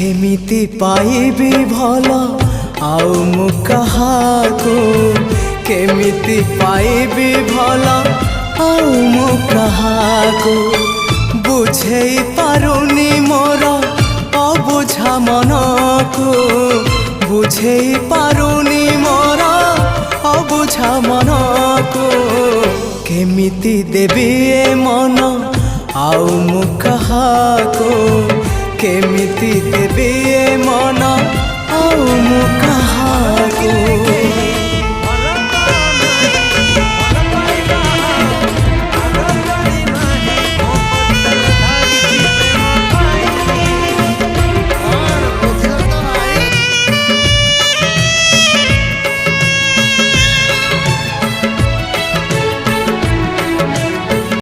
केमिति पाइबी भल आउ मु कहाको केमिति पाइबी भल आउ मु कहाको बुझेई पारुनी मोर अबुझा मनको बुझेई पारुनी मोर अबुझा मनको केमिति देबी ए मन आउ मु कहाको केमिति देबी ए मन आउ मु कहाको।